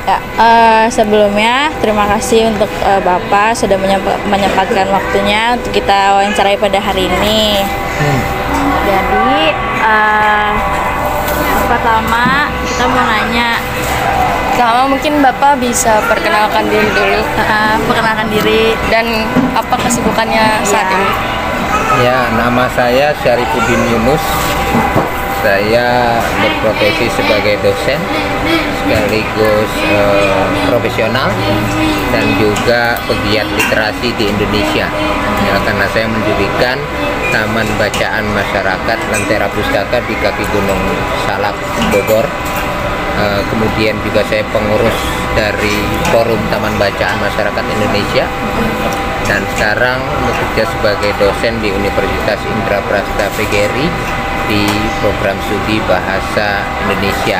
Ya, sebelumnya terima kasih untuk Bapak sudah menyempatkan waktunya untuk kita wawancarai pada hari ini. Jadi, pertama kita mau nanya, Pertama mungkin Bapak bisa perkenalkan diri dulu perkenalkan diri. dan apa kesibukannya saat Ya. ini. Ya, nama saya Syarifuddin Yunus. Saya berprofesi sebagai dosen sekaligus profesional dan juga pegiat literasi di Indonesia. Ya, karena saya mendirikan Taman Bacaan Masyarakat Lentera Pustaka di kaki Gunung Salak, Bogor. Kemudian juga saya pengurus dari Forum Taman Bacaan Masyarakat Indonesia, dan sekarang bekerja sebagai dosen di Universitas Indraprasta PGRI di program studi Bahasa Indonesia.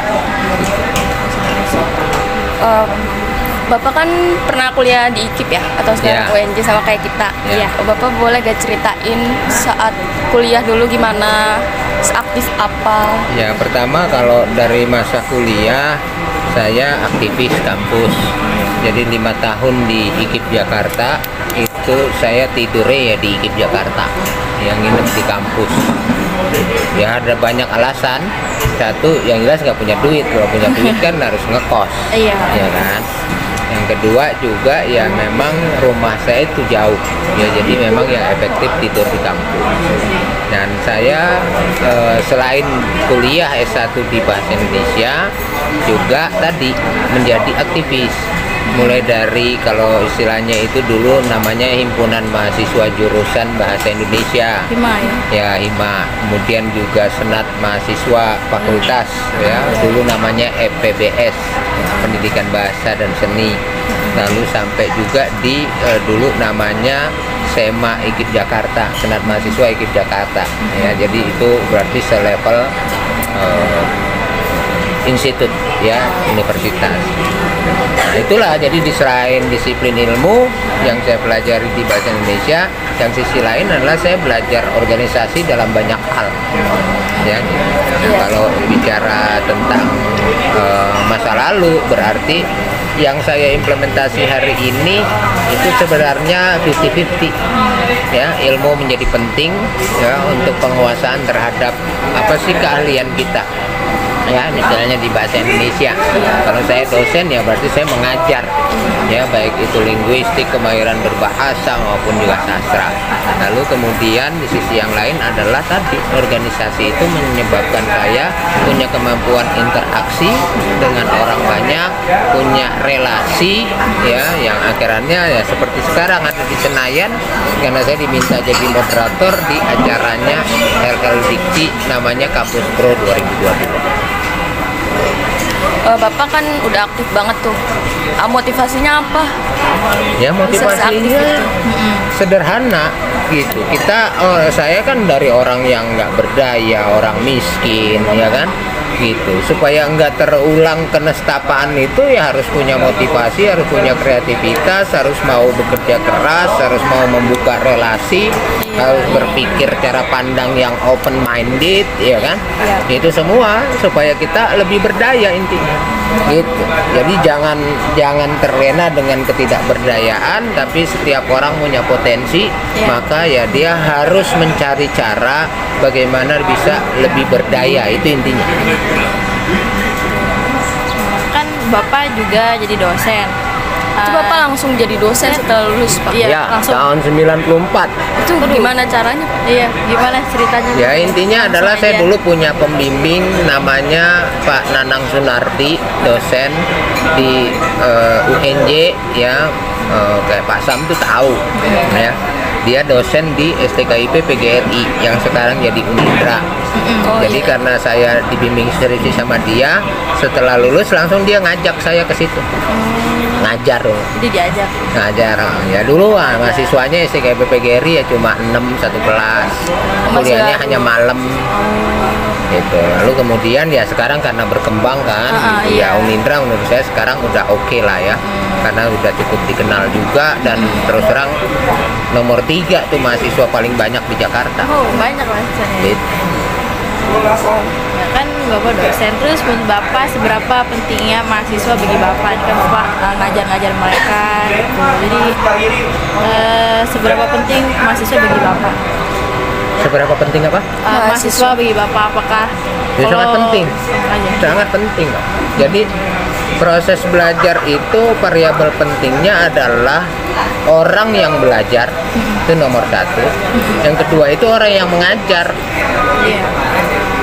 Bapak kan pernah kuliah di IKIP ya, atau sekarang Ya. UNJ sama kayak kita. Ya. Bapak boleh gak ceritain saat kuliah dulu gimana, seaktif apa? Ya, pertama kalau dari masa kuliah saya aktivis kampus. Jadi 5 tahun di IKIP Jakarta itu saya tidurnya ya di IKIP Jakarta, yang nginep di kampus. Ya ada banyak alasan. Satu, yang jelas nggak punya duit. Kalau punya duit kan harus ngekos. Iya. Ya kan. Yang kedua juga ya memang rumah saya itu jauh. Ya jadi memang yang efektif tidur di kampus. Dan saya selain kuliah S1 di Bahasa Indonesia juga tadi menjadi aktivis. Mulai dari kalau istilahnya itu dulu namanya Himpunan Mahasiswa Jurusan Bahasa Indonesia. Hima ya. Ya, HIMA. Kemudian juga Senat Mahasiswa Fakultas, ya dulu namanya FPBS, Pendidikan Bahasa dan Seni. Lalu sampai juga di dulu namanya SEMA IKIP Jakarta, Senat Mahasiswa IKIP Jakarta. Ya, jadi itu berarti selevel institut, ya universitas. Nah, itulah jadi diserahin disiplin ilmu yang saya pelajari di Bahasa Indonesia. Yang sisi lain adalah saya belajar organisasi dalam banyak hal. Ya, kalau bicara tentang masa lalu, berarti yang saya implementasi hari ini itu sebenarnya 50-50. Ya, ilmu menjadi penting ya untuk penguasaan terhadap apa sih keahlian kita. Ya, misalnya di bahasa Indonesia, kalau saya dosen ya berarti saya mengajar, ya baik itu linguistik, kemahiran berbahasa maupun juga sastra. Lalu kemudian di sisi yang lain adalah tadi organisasi itu menyebabkan saya punya kemampuan interaksi dengan orang banyak, punya relasi, ya yang akhirnya ya seperti sekarang ada di Senayan karena saya diminta jadi moderator di acaranya LL Dikti namanya Kampus Pro 2022. Bapak kan udah aktif banget tuh. Motivasinya apa? Ya Bisa seaktif motivasinya itu. sederhana gitu. Saya kan dari orang yang nggak berdaya, orang miskin, ya kan, gitu. Supaya nggak terulang kenestapaan itu ya harus punya motivasi, harus punya kreativitas, harus mau bekerja keras, harus mau membuka relasi, harus berpikir cara pandang yang open minded, ya kan. Itu semua supaya kita lebih berdaya intinya. Gitu. Jadi jangan terlena dengan ketidakberdayaan, tapi setiap orang punya potensi, maka ya dia harus mencari cara bagaimana bisa lebih berdaya, itu intinya. Kan Bapak juga jadi dosen. Itu Bapak langsung jadi dosen setelah lulus, Pak? Iya, Ya, langsung. tahun 94. Itu gimana caranya, Pak? Iya, gimana ceritanya? Ya intinya Langsung adalah saya aja. dulu punya pembimbing namanya Pak Nanang Sunardi, dosen di UNJ, ya kayak Pak Sam tuh tahu, ya dia dosen di STKIP PGRI yang sekarang jadi Unindra. Jadi karena saya dibimbing skripsi sama dia, setelah lulus langsung dia ngajak saya ke situ. Ngajar loh. Jadi diajak. Ngajar ya dulu mahasiswanya STKIP PGRI ya cuma 6 satu kelas, kuliahnya hanya malam gitu. Lalu kemudian ya sekarang karena berkembang kan gitu, ya Unindra menurut saya sekarang udah oke lah ya, karena udah cukup dikenal juga, dan terus terang nomor 3 tuh mahasiswa paling banyak di Jakarta Oh, banyak mahasiswanya. gitu. kan Bapak dosen, terus menurut Bapak seberapa pentingnya mahasiswa bagi Bapak? Ini kan Bapak ngajar-ngajar mereka gitu. Jadi seberapa penting mahasiswa bagi Bapak? Seberapa penting apa? Mahasiswa bagi Bapak apakah Ya, sangat kalau- penting. aja. Sangat penting. Jadi proses belajar itu variabel pentingnya adalah orang yang belajar, itu nomor satu. Yang kedua itu orang yang mengajar. Iya.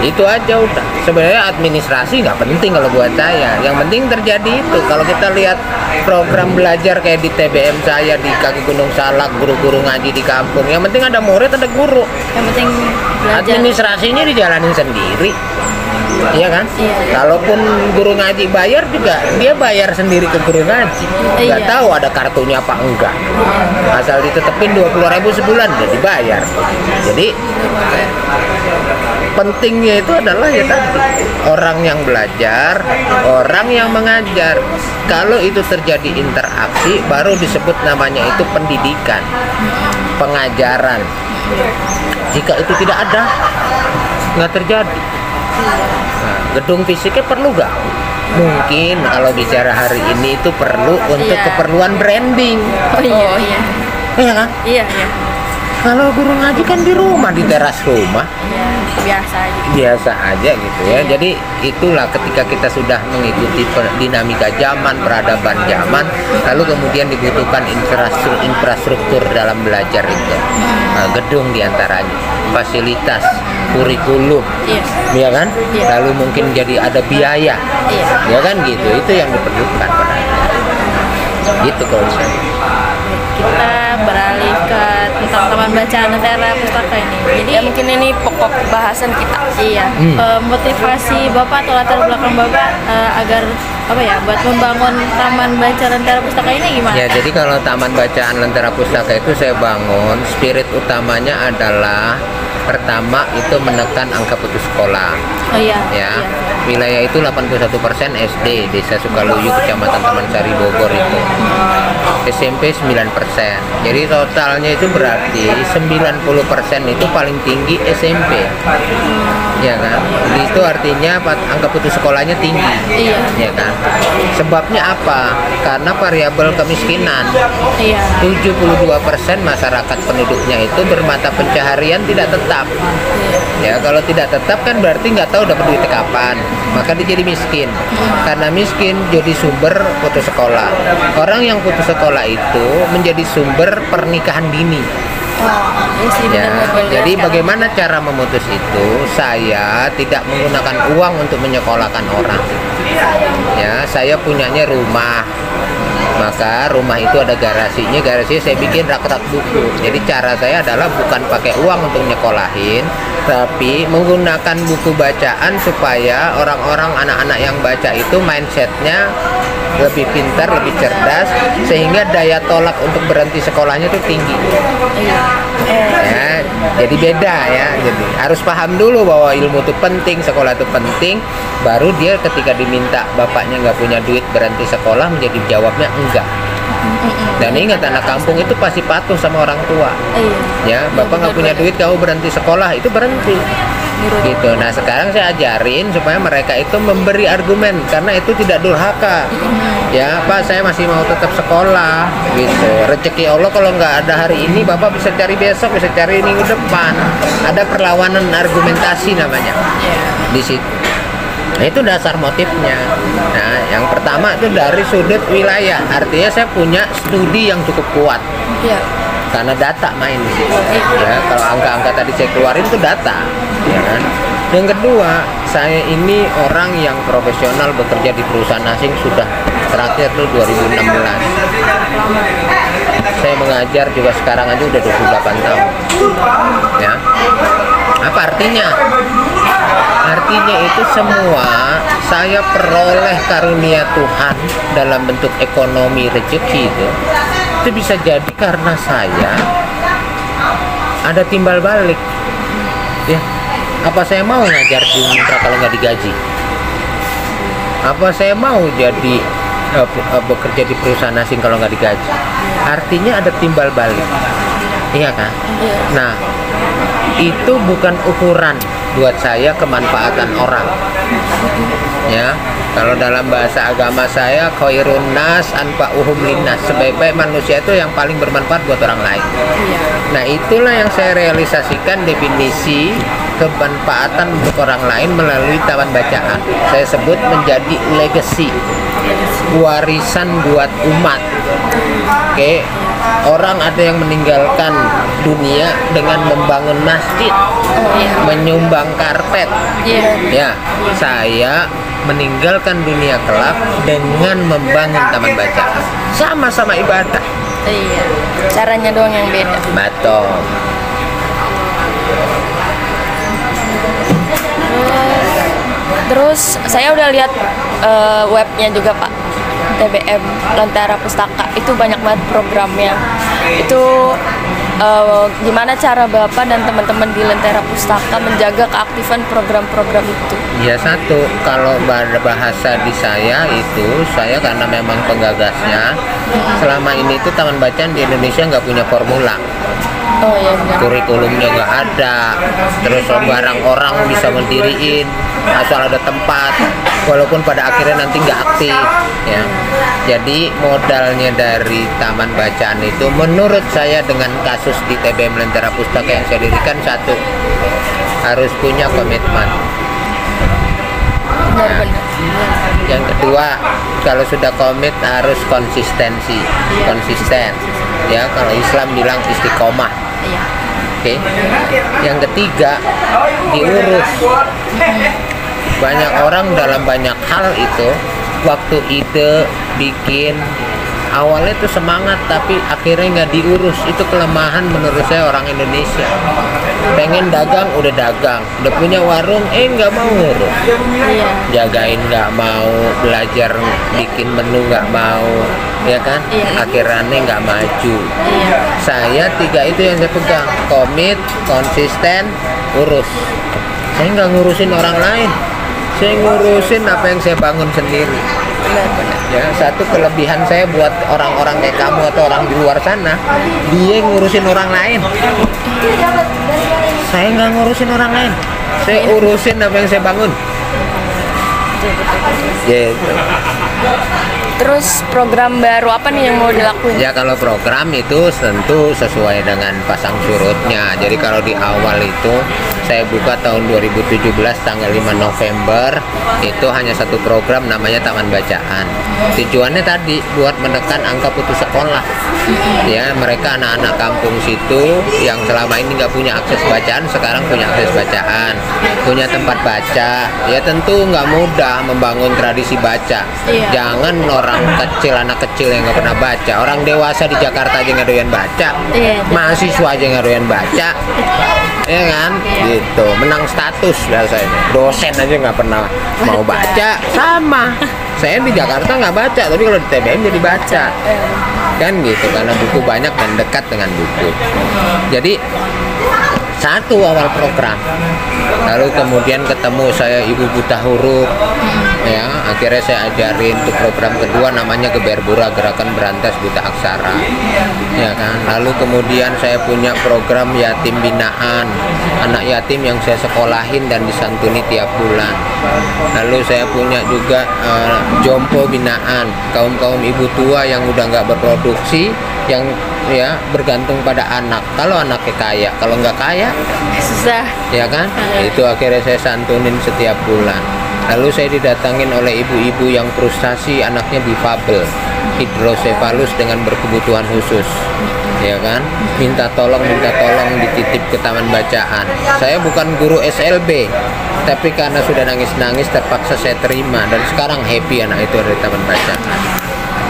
Itu aja udah. Sebenarnya administrasi nggak penting kalau buat saya. Yang penting terjadi itu. Kalau kita lihat program belajar kayak di TBM saya di kaki Gunung Salak, guru-guru ngaji di kampung. Yang penting ada murid, ada guru. Yang penting belajar. Administrasinya dijalanin sendiri. Iya kan? Iya. Kalaupun guru ngaji bayar juga, dia bayar sendiri ke guru ngaji. Nggak Iya. tahu ada kartunya apa enggak. Asal ditetepin 20.000 sebulan udah dibayar. Jadi pentingnya itu adalah ya tadi orang yang belajar, orang yang mengajar. Kalau itu terjadi interaksi, baru disebut namanya itu pendidikan, pengajaran. Jika itu tidak ada, nggak terjadi. Nah, gedung fisiknya perlu nggak? Mungkin kalau bicara hari ini itu perlu untuk Iya. keperluan branding. Oh iya, iya. Iya kan? Iya, iya. Kalau guru ngaji kan di rumah, di teras rumah. Iya, biasa aja. Biasa aja gitu ya. Jadi itulah ketika kita sudah mengikuti dinamika zaman, peradaban zaman, lalu kemudian dibutuhkan infrastruktur dalam belajar itu. Nah, gedung diantaranya, fasilitas, kurikulum, Iya. ya kan? Iya. Lalu mungkin jadi ada biaya, Iya. ya kan gitu. Itu yang diperlukan pada gitu kalau saya. Kita beralih ke tentang taman bacaan Lentera Pustaka ini. Jadi Ya mungkin ini pokok bahasan kita. iya, motivasi Bapak atau latar belakang Bapak agar apa ya buat membangun taman baca Lentera Pustaka ini gimana? Ya, jadi kalau Taman Bacaan Lentera Pustaka itu saya bangun, spirit utamanya adalah pertama itu menekan angka putus sekolah. Oh iya. Ya, iya. wilayah itu 81% SD, Desa Sukaluyu, Kecamatan Taman Sari, Bogor itu. SMP 9%. Jadi totalnya itu berarti 90% itu paling tinggi SMP. Ya kan? Itu artinya angka putus sekolahnya tinggi. Iya. Ya kan? Sebabnya apa? Karena variabel kemiskinan. Iya. 72% masyarakat penduduknya itu bermata pencaharian tidak tetap. Ya, kalau tidak tetap kan berarti nggak tahu dapat duit kapan, maka dia jadi miskin. Karena miskin jadi sumber putus sekolah. Orang yang putus sekolah itu menjadi sumber pernikahan dini. Iya sih, Ya, benar-benar. jadi bagaimana cara memutus itu? Saya tidak menggunakan uang untuk menyekolahkan orang. Ya, saya punyanya rumah. Maka rumah itu ada garasinya saya bikin rak-rak buku. Jadi cara saya adalah bukan pakai uang untuk nyekolahin, tapi menggunakan buku bacaan supaya orang-orang anak-anak yang baca itu mindsetnya lebih pintar, lebih cerdas, sehingga daya tolak untuk berhenti sekolahnya itu tinggi. Ya, jadi beda ya. Jadi harus paham dulu bahwa ilmu itu penting, sekolah itu penting. Baru dia ketika diminta bapaknya nggak punya duit berhenti sekolah, menjadi jawabnya enggak. Dan ingat anak kampung itu pasti patuh sama orang tua. Iya. Ya, bapak nggak punya duit, kamu berhenti sekolah, itu berhenti. Gitu. Nah, sekarang saya ajarin supaya mereka itu memberi argumen karena itu tidak durhaka. Ya, Pak, saya masih mau tetap sekolah. Gitu. Rezeki Allah kalau nggak ada hari ini, bapak bisa cari besok, bisa cari minggu depan. Ada perlawanan argumentasi namanya di situ. Nah, itu dasar motifnya. Nah, yang pertama itu dari sudut wilayah. Artinya saya punya studi yang cukup kuat. Iya. Karena data main di situ. Ya, kalau angka-angka tadi saya keluarin itu data, ya kan? Yang kedua, saya ini orang yang profesional bekerja di perusahaan asing sudah terakhir tuh 2016. Saya mengajar juga sekarang aja udah 28 tahun. Ya. Apa artinya? Artinya itu semua saya peroleh karunia Tuhan dalam bentuk ekonomi rezeki itu bisa jadi karena saya ada timbal balik. Ya, apa saya mau ngajar di Untra kalau nggak digaji? Apa saya mau jadi bekerja di perusahaan asing kalau nggak digaji? Artinya ada timbal balik. Iya kan? Nah, itu bukan ukuran buat saya kemanfaatan orang. Ya, kalau dalam bahasa agama saya khairun nas anfa'uhum linnas, sebaik-baik manusia itu yang paling bermanfaat buat orang lain. Nah, itulah yang saya realisasikan definisi kemanfaatan untuk orang lain melalui taman bacaan. Saya sebut menjadi legacy, warisan buat umat. Oke, orang ada yang meninggalkan dunia dengan membangun masjid, menyumbang karpet. Ya, saya meninggalkan dunia kelak dengan membangun taman bacaan. Sama-sama ibadah. Iya. Caranya doang yang beda. Betul. Terus saya udah lihat webnya juga Pak, TBM Lentera Pustaka, itu banyak banget programnya. Itu gimana cara Bapak dan teman-teman di Lentera Pustaka menjaga keaktifan program-program itu? Ya, satu, kalau bahasa di saya itu, saya karena memang penggagasnya, selama ini itu taman bacaan di Indonesia nggak punya formula. Oh iya benar. Kurikulumnya nggak ada, terus sembarang orang bisa mendiriin asal ada tempat, walaupun pada akhirnya nanti nggak aktif. Ya, jadi modalnya dari taman bacaan itu, menurut saya dengan kasus di TBM Lentera Pustaka yang saya dirikan, satu, harus punya komitmen. Benar-benar. Yang kedua, kalau sudah komit harus konsistensi, konsisten. Ya, kalau Islam bilang istiqomah. Iya. Oke. Yang ketiga, diurus. Banyak orang dalam banyak hal itu, waktu ide bikin, awalnya tuh semangat tapi akhirnya nggak diurus. Itu kelemahan menurut saya orang Indonesia. Pengen dagang udah dagang, udah punya warung nggak mau ngurus, jagain nggak mau, belajar bikin menu nggak mau, ya kan? Akhirnya nggak maju. Saya tiga itu yang saya pegang: komit, konsisten, urus. Saya nggak ngurusin orang lain, saya ngurusin apa yang saya bangun sendiri. Ya, satu kelebihan saya buat orang-orang kayak kamu atau orang di luar sana, dia ngurusin orang lain. Saya nggak ngurusin orang lain, saya urusin apa yang saya bangun. Gitu. Terus program baru apa nih yang mau dilakuin? Ya, kalau program itu tentu sesuai dengan pasang surutnya. Jadi kalau di awal itu saya buka tahun 2017 tanggal 5 November, itu hanya satu program namanya Taman Bacaan. Tujuannya tadi buat menekan angka putus sekolah. Ya, mereka anak-anak kampung situ yang selama ini nggak punya akses bacaan, sekarang punya akses bacaan, punya tempat baca. Ya, tentu nggak mudah membangun tradisi baca. Jangan orang kecil, anak kecil yang nggak pernah baca, orang dewasa di Jakarta aja nggak doyan baca, mahasiswa aja nggak doyan baca, ya kan? Gitu, menang status biasanya. Dosen aja nggak pernah mau baca, sama. Saya di Jakarta nggak baca, tapi kalau di TBM jadi baca, kan gitu, karena buku banyak dan dekat dengan buku. Jadi satu awal program, lalu kemudian ketemu saya ibu buta huruf, ya akhirnya saya ajarin. Untuk program kedua namanya Geberbura, Gerakan Berantas Buta Aksara, ya kan. Lalu kemudian saya punya program yatim binaan, anak yatim yang saya sekolahin dan disantuni tiap bulan. Lalu saya punya juga jompo binaan, kaum ibu tua yang udah nggak berproduksi, yang ya bergantung pada anak. Kalau anaknya kaya, kalau nggak kaya Susah. ya kan. Itu akhirnya saya santunin setiap bulan. Lalu saya didatangin oleh ibu-ibu yang frustasi anaknya difabel, hidrosefalus dengan berkebutuhan khusus, ya kan, minta tolong dititip ke taman bacaan. Saya bukan guru SLB, tapi karena sudah nangis-nangis terpaksa saya terima, dan sekarang happy anak itu ada di taman bacaan.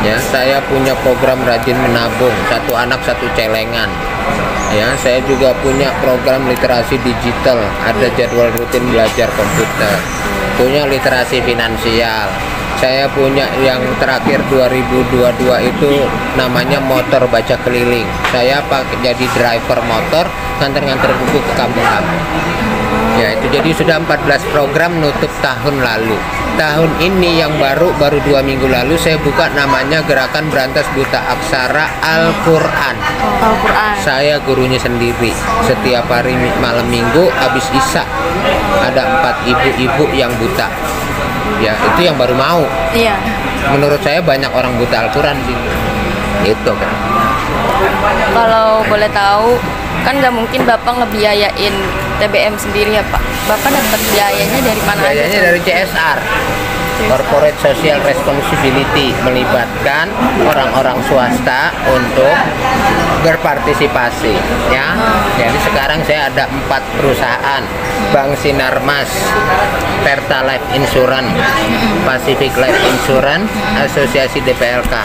Ya, saya punya program rajin menabung, satu anak satu celengan. Ya, saya juga punya program literasi digital, ada jadwal rutin belajar komputer, punya literasi finansial. Saya punya yang terakhir 2022 itu namanya motor baca keliling. Saya jadi driver motor, nganter-nganter buku ke kampung-kampung. Ya itu jadi sudah 14 program nutup tahun lalu. Tahun ini yang baru 2 minggu lalu saya buka namanya Gerakan Berantas Buta Aksara Al-Quran. Al-Quran. Saya gurunya sendiri. Setiap hari malam minggu habis Isya ada 4 ibu-ibu yang buta. Ya itu yang baru mau. Iya. Menurut saya banyak orang buta Al-Quran sih. Itu kan. Kalau boleh tahu, kan nggak mungkin Bapak ngebiayain TBM sendiri ya Pak. Bapak dapat biayanya dari mana aja? Biayanya dari CSR, Corporate Social Responsibility, melibatkan orang-orang swasta untuk berpartisipasi ya. Jadi sekarang saya ada 4 perusahaan: Bank Sinarmas, Pertalite Insurance, Pacific Life Insurance, Asosiasi DPLK.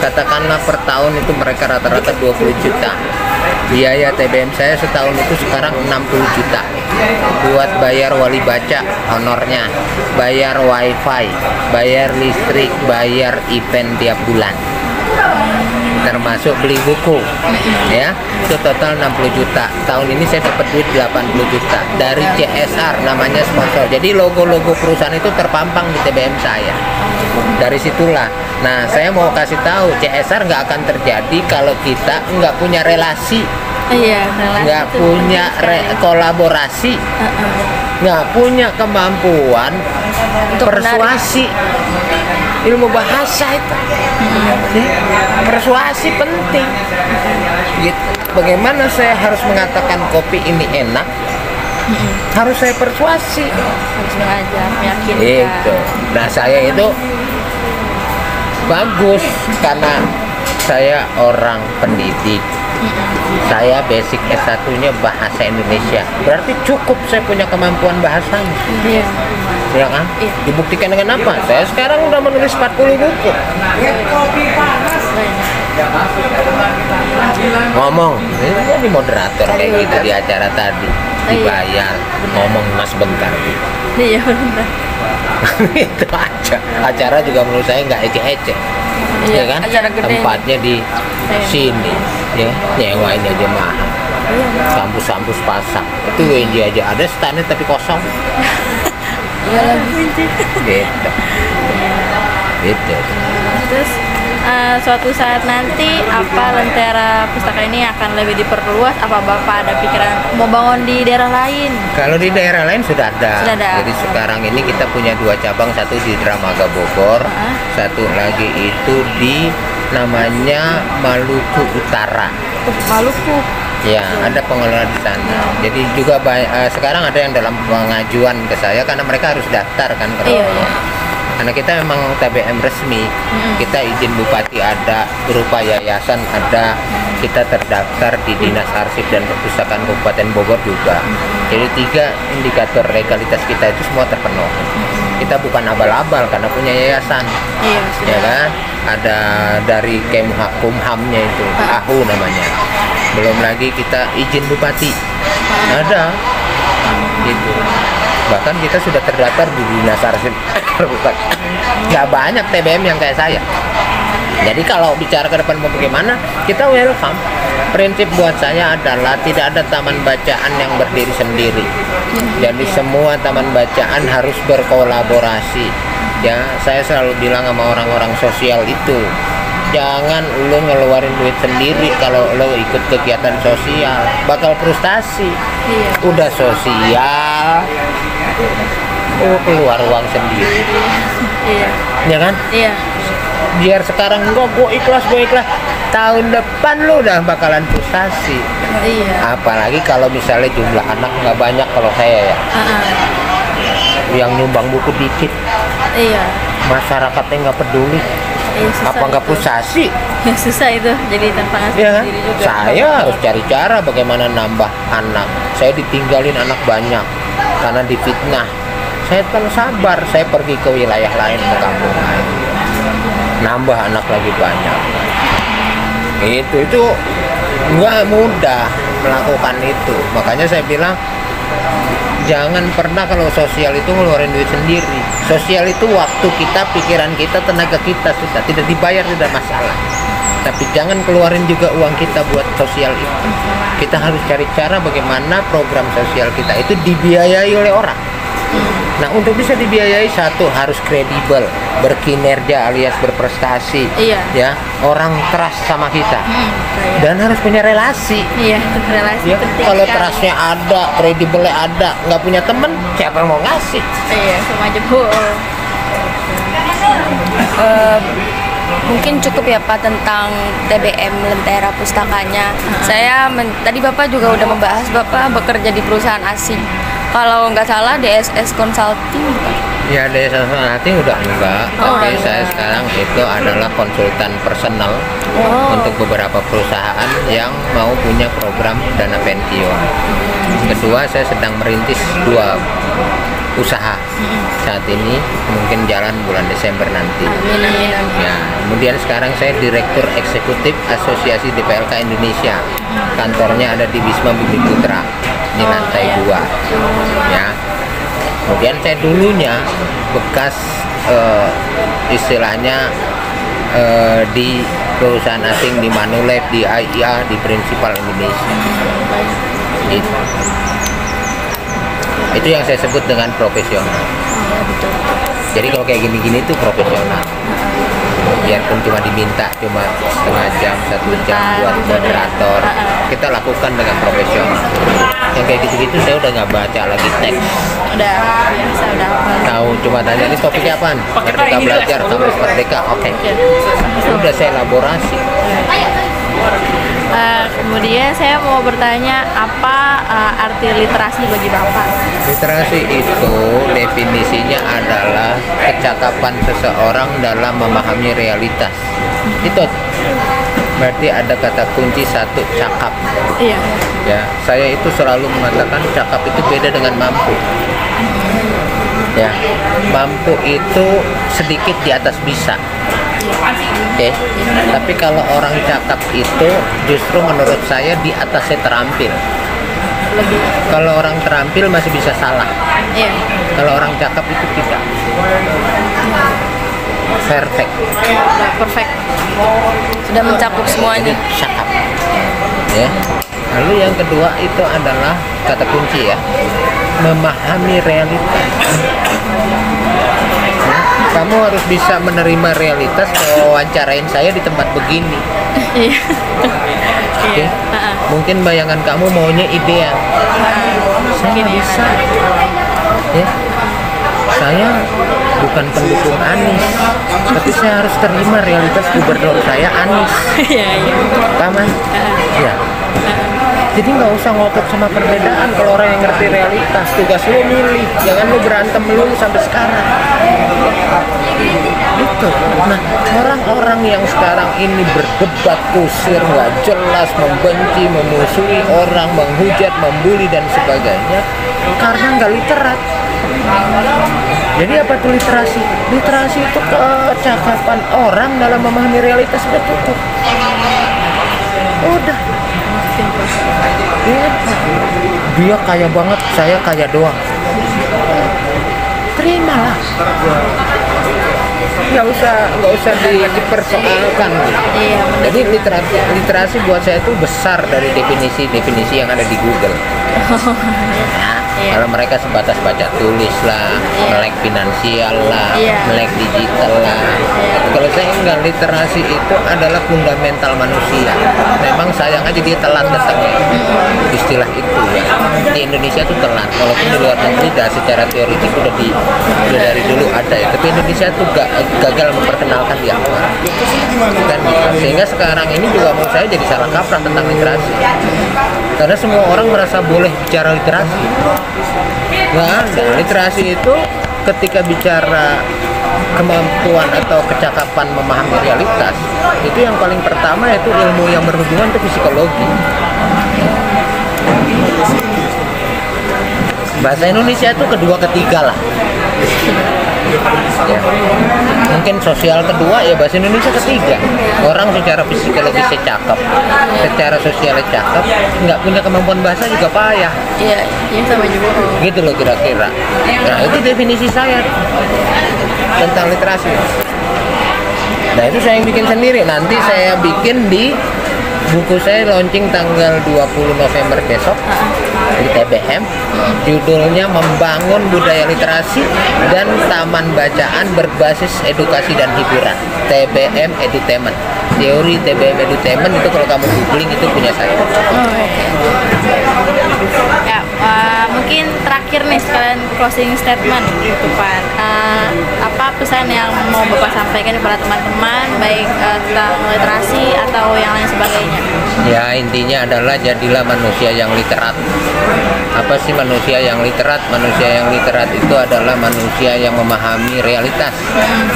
Katakanlah per tahun itu mereka rata-rata 20 juta. Biaya TBM saya setahun itu sekarang 60 juta. Buat bayar wali baca honornya, bayar wifi, bayar listrik, bayar event tiap bulan, termasuk beli buku ya, itu total 60 juta. Tahun ini saya dapat duit 80 juta dari CSR, namanya sponsor. Jadi logo-logo perusahaan itu terpampang di TBM saya. Dari situlah, nah saya mau kasih tahu, CSR nggak akan terjadi kalau kita nggak punya relasi, Iya. relasi nggak itu punya penting sekali. kolaborasi, nggak punya kemampuan Untuk persuasi. Ilmu bahasa itu persuasi penting gitu. Bagaimana saya harus mengatakan kopi ini enak, harus saya persuasi Harus mengajar, meyakinkan. itu. Nah saya itu bagus karena saya orang pendidik. Saya basic S1-nya bahasa Indonesia. Berarti cukup saya punya kemampuan bahasanya. Iya. Ya kan? Iya. Dibuktikan dengan apa? Saya sekarang udah menulis 40 buku. Ngomong, ini jadi moderator kayak gitu di acara tadi. Dibayar, ngomong mas bentar. Iya benar. Itu aja. Acara juga menurut saya nggak eceh-eceh. Iya, Ya kan? acara gede. Tempatnya di sini, ya, nyewain aja mahal. Kampus-kampus pasang. Itu WNJ aja ada standnya tapi kosong. Iya lagi. Gitu. Gitu. Terus suatu saat nanti apa Lentera Pustaka ini akan lebih diperluas? Apa Bapak ada pikiran mau bangun di daerah lain? Kalau di daerah lain sudah ada. Sudah ada. Jadi sekarang ini kita punya 2 cabang, satu di Dramaga Bogor, satu lagi itu di namanya Maluku Utara. Maluku. Ya, ada pengelola di sana. Jadi juga sekarang ada yang dalam pengajuan ke saya karena mereka harus daftar kan ke Iya, Romo. iya. Karena kita memang TBM resmi, kita izin bupati ada, berupa yayasan ada, kita terdaftar di Dinas Arsip dan Perpustakaan Kabupaten Bogor juga. Jadi 3 indikator legalitas kita itu semua terpenuhi. Kita bukan abal-abal karena punya yayasan, Iya. ya kan? Ada dari Kumhamnya itu, AHU namanya. Belum lagi kita izin bupati, ada, gitu. Bahkan kita sudah terdaftar di Dinas Arsip. Nggak banyak TBM yang kayak saya. Jadi kalau bicara ke depan mau bagaimana, kita welcome. Prinsip buat saya adalah tidak ada taman bacaan yang berdiri sendiri. Jadi semua taman bacaan harus berkolaborasi. Ya, saya selalu bilang sama orang-orang sosial itu, jangan lo ngeluarin duit sendiri kalau lo ikut kegiatan sosial, bakal frustasi. Iya. Udah sosial, keluar uang sendiri, Iya. ya kan? Iya. Biar sekarang gue ikhlas, tahun depan lo udah bakalan frustasi. Iya. Apalagi kalau misalnya jumlah anak nggak banyak, kalau saya ya, yang nyumbang buku dikit, Iya. masyarakatnya nggak peduli. Iya, susah Apa nggak itu. frustasi? Ya, susah itu jadi tantangan Ya kan? sendiri juga. Saya harus cari cara bagaimana nambah anak. Saya ditinggalin anak banyak karena difitnah. Saya terus sabar, saya pergi ke wilayah lain, ke kampung lain, nambah anak lagi banyak. Itu nggak mudah melakukan itu. Makanya saya bilang jangan pernah kalau sosial itu ngeluarin duit sendiri. Sosial itu waktu kita, pikiran kita, tenaga kita, sudah tidak dibayar tidak masalah. Tapi jangan keluarin juga uang kita buat sosial itu. Kita harus cari cara bagaimana program sosial kita itu dibiayai oleh orang. Nah, untuk bisa dibiayai, satu harus kredibel, berkinerja alias berprestasi, Iya. ya, orang trust sama kita, Kayak. dan harus punya relasi. Iya, relasi Ya, penting kalau sekali. trustnya ada, kredibelnya ada, nggak punya temen, siapa yang mau ngasih? Iya, sama aja bu. Mungkin cukup ya Pak tentang TBM Lentera Pustakanya. Tadi Bapak juga udah membahas Bapak bekerja di perusahaan asing. Kalau nggak salah DSS Consulting, bukan? Ya, dari nanti udah enggak, Oh, tapi udah saya enggak. sekarang itu adalah konsultan personal untuk beberapa perusahaan yang mau punya program dana pensiun. Kedua, saya sedang merintis 2 usaha saat ini, mungkin jalan bulan Desember nanti. Amin. Ya, kemudian sekarang saya Direktur Eksekutif Asosiasi DPLK Indonesia. Kantornya ada di Wisma Bumi Putra di lantai 2. Ya. Kemudian saya dulunya bekas istilahnya di perusahaan asing di Manulife, di AIA, di Principal Indonesia. Gitu. Itu yang saya sebut dengan profesional. Jadi kalau kayak gini-gini itu profesional. Biarpun cuma diminta cuma setengah jam, 1 jam buat moderator, kita lakukan dengan profesional. Yang kayak gitu-gitu saya udah nggak baca lagi teks. Udah biasa, udah apa? Tahu cuma tanya ini topiknya apaan? Merdeka belajar, kampus merdeka, oke. Udah saya elaborasi. Kemudian saya mau bertanya apa arti literasi bagi Bapak? Literasi itu definisinya adalah kecakapan seseorang dalam memahami realitas. Itu berarti ada kata kunci satu, cakap. Iya. Ya, saya itu selalu mengatakan cakap itu beda dengan mampu. Ya, mampu itu sedikit di atas bisa. Oke, tapi kalau orang cakap itu justru menurut saya di atasnya terampil. Lebih. Kalau orang terampil masih bisa salah. Iya. Kalau orang cakap itu tidak. Perfect. Udah perfect. Sudah mencakup semuanya. Jadi cakap. Ya. Lalu yang kedua itu adalah kata kunci ya, memahami realitas. Ya, kamu harus bisa menerima realitas kalau wawancarain saya di tempat begini. Iya. Oke? Iya. Mungkin bayangan kamu maunya ideal. Saya nggak bisa. Ya. Saya bukan pendukung Anies, tapi saya harus terima realitas gubernur saya Anies. Iya, iya. Paham? Ya. Jadi nggak usah ngotot sama perbedaan kalau orang yang ngerti realitas. Tugas lu milih, jangan lu berantem lu sampai sekarang. Itu. Nah, orang-orang yang sekarang ini berdebat kusir, nggak jelas, membenci, memusuhi orang, menghujat, membuli dan sebagainya, karena nggak literat. Jadi apa itu literasi? Literasi itu kecakapan orang dalam memahami realitas, sudah cukup. Udah. Dia kaya banget, saya kaya doang. Terimalah. Nggak usah dipersoalkan. Iya, benar. Jadi literasi buat saya itu besar dari definisi yang ada di Google. Nah, Iya. kalau mereka sebatas baca tulis lah, Iya. melek finansial lah, Iya. melek digital lah. Iya. Kalau saya enggak, literasi itu adalah fundamental manusia. Memang sayang aja dia telat datangnya. Istilah itu ya. Di Indonesia tuh telat. Walaupun di luar negeri dah secara teoritik udah dari dulu ada ya. Tapi Indonesia tuh gagal memperkenalkan di awal. Dan sehingga sekarang ini juga menurut saya jadi salah kaprah tentang literasi. Karena semua orang merasa boleh bicara literasi. Nggak ada. Literasi itu ketika bicara kemampuan atau kecakapan memahami realitas, itu yang paling pertama yaitu ilmu yang berhubungan ke psikologi. Bahasa Indonesia itu kedua ketiga lah. Ya. Mungkin sosial kedua, ya bahasa Indonesia ketiga. Orang secara psikologisnya cakep, secara sosialnya cakep, nggak punya kemampuan bahasa juga payah. Iya. Iya, sama juga. Gitu loh kira-kira. Nah, itu definisi saya tentang literasi. Nah itu saya yang bikin sendiri. Nanti saya bikin di buku saya launching tanggal 20 November besok di TBM. Judulnya Membangun Budaya Literasi dan Taman Bacaan Berbasis Edukasi dan Hiburan. TBM Edutainment. Teori TBM Edutainment itu kalau kamu googling itu punya saya. Ya, mungkin terakhir nih sekalian closing statement gitu Pak. Apa pesan yang mau Bapak sampaikan kepada teman-teman baik tentang literasi atau yang lain sebagainya? Ya intinya adalah jadilah manusia yang literat. Apa sih manusia yang literat? Manusia yang literat itu adalah manusia yang memahami realitas.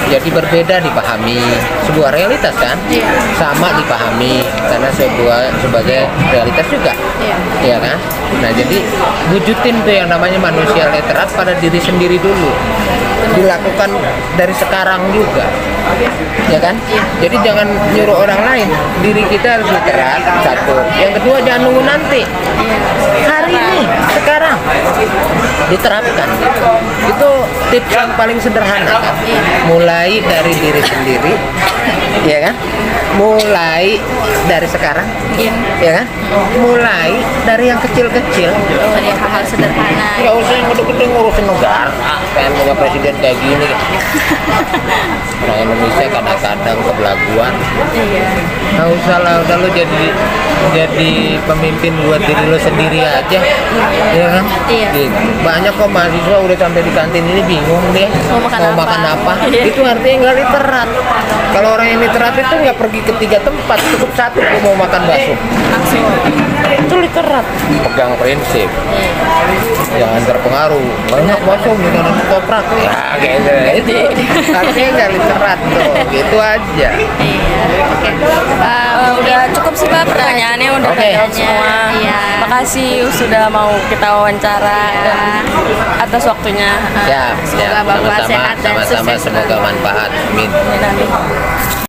Jadi berbeda dipahami, sebuah realitas kan? Sama dipahami karena sebagai realitas juga. Iya kan? Nah jadi wujudin tuh yang namanya manusia literat pada diri sendiri dulu. Dilakukan dari sekarang juga. Ya kan? Jadi jangan nyuruh orang lain. Diri kita harus literat, satu. Yang kedua jangan nunggu nanti. Hari ini, sekarang diterapkan. Itu tips yang paling sederhana kan. Mulai dari diri sendiri, ya kan? Mulai dari sekarang, ya kan? Mulai dari yang kecil-kecil. Dari hal-hal sederhana. Nggak usah yang gede-gede ngurusin negara. Pengen punya presiden kayak gini. Orang Indonesia kadang-kadang kebelaguan. Nggak usah lah, udah lo jadi pemimpin buat diri lo sendiri aja, ya kan? Gitu. Banyak kok mahasiswa udah sampai di kantin ini bingung deh Mau makan apa. Itu artinya nggak literat. Kalau orang yang literat itu nggak pergi ke 3 tempat, cukup satu mau makan bakso. Itu literat. Pegang prinsip. Jangan terpengaruh. Banyak bakso dengan ketoprak. Ya gitu. Itu artinya nggak literat tuh. Gitu aja. Oke. Udah cukup sih Pak, pertanyaannya udah terjawab semua. Makasih sudah mau kita wawancara dan atas waktunya. Ya, Semoga Bapak sehat dan sama-sama sukses semoga manfaat. Amin. Amin.